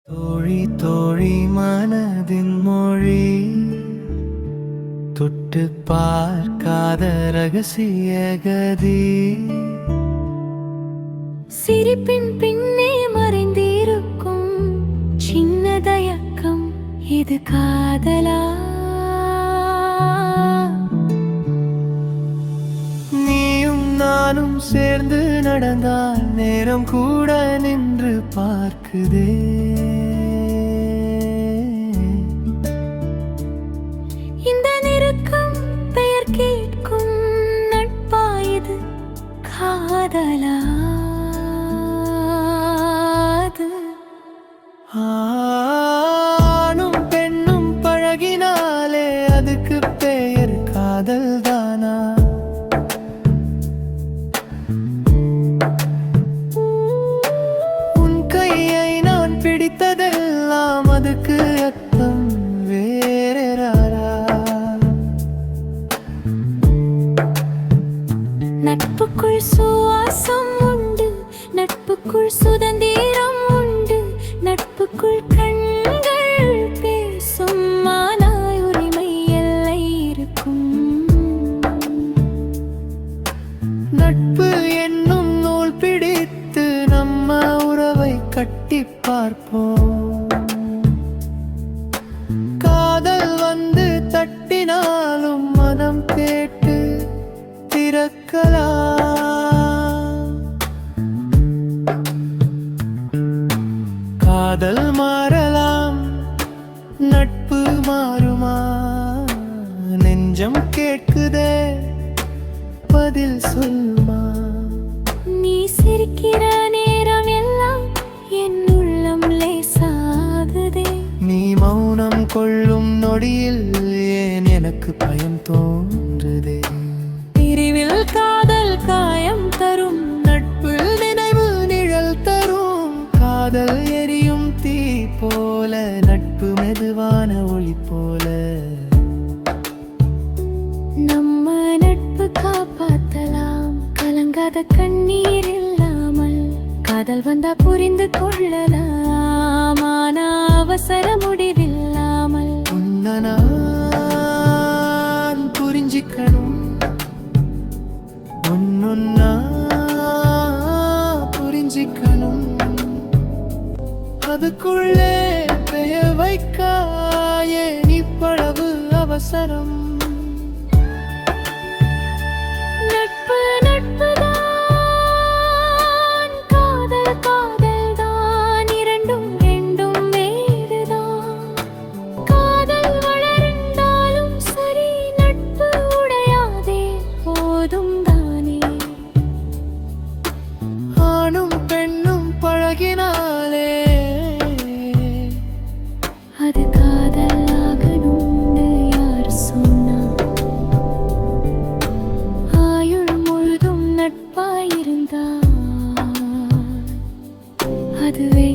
தோழி தோழி மனதின் மொழி தொட்டு பார்க்காத ரகசிய கதி சிரிப்பின் பின்னே மறைந்திருக்கும் சின்ன தயக்கம், இது காதலா? நீயும் நானும் சேர்ந்து நடந்தால் நேரம் கூட நின்று பார்க்குதே. இந்த நெருக்கம் பெயர் கேட்கும் நட்பா? இது காதலா? ஆணும் பெண்ணும் பழகினாலே அதுக்கு பெயர் காதல் தானா? உன் கையை நான் பிடித்ததெல்லாம் அதுக்கு அர்த்தம் வேறா? நட்புக்குள் சுவாசம் உண்டு, நட்புக்குள் சுதந்திரம் உண்டு, நட்புக்குள் கண்கள் பேசும், மானாய் உரிமை எல்லை இருக்கும். நட்பு என்னும் நூல் பிடித்து நம்ம உறவை கட்டி பார்ப்போம். காதல் வந்து தட்டினாலும் மனம் கேட்டு திறக்கலாம். காதல் மாறலாம், நட்பு மாறுமா? நெஞ்சம் கேட்குதே, பதில் சொல்லுமா? நீ சிரிக்கிற நேரம் எல்லாம் என் உள்ளம் லேசாகுதே. நீ மௌனம் கொள்ளும் நொடியில் ஏன் எனக்கு பயம் தோன்றுதே. பிரிவில் காதல் காயம் தரும், நட்பில் நினைவு நிழல் தரும். காதல் எரியும் தீ போல, நட்பு மெதுவான ஒளி போல. நம்ம நட்பு காப்பாத்தலாம், கலங்காத கண்ணீர் இல்லாமல். காதல் வந்தா புரிந்து கொள்ளலாம், ஆனா அவசர முடிவில்லாமல். உன்னை நான் புரிஞ்சிக்கணும், ஒன்னொன்னா புரிஞ்சிக்கணும். அதுக்குள்ளே பெயர் வைக்காயே இவ்வளவு அவசரம். நட்பு நட்புதான், காதல் காதல்தான், இரண்டும் ரெண்டும் வேறுதான். காதல் வளர்ந்தாலும் சரி, நட்பு உடையாதே, போதும் தானே. ஆணும் பெண்ணும் பழகினாலே அது காதலாகணும்னு யார் சொன்னா? ஆயுள் முழுதும் நட்பாயிருந்தா அதுவே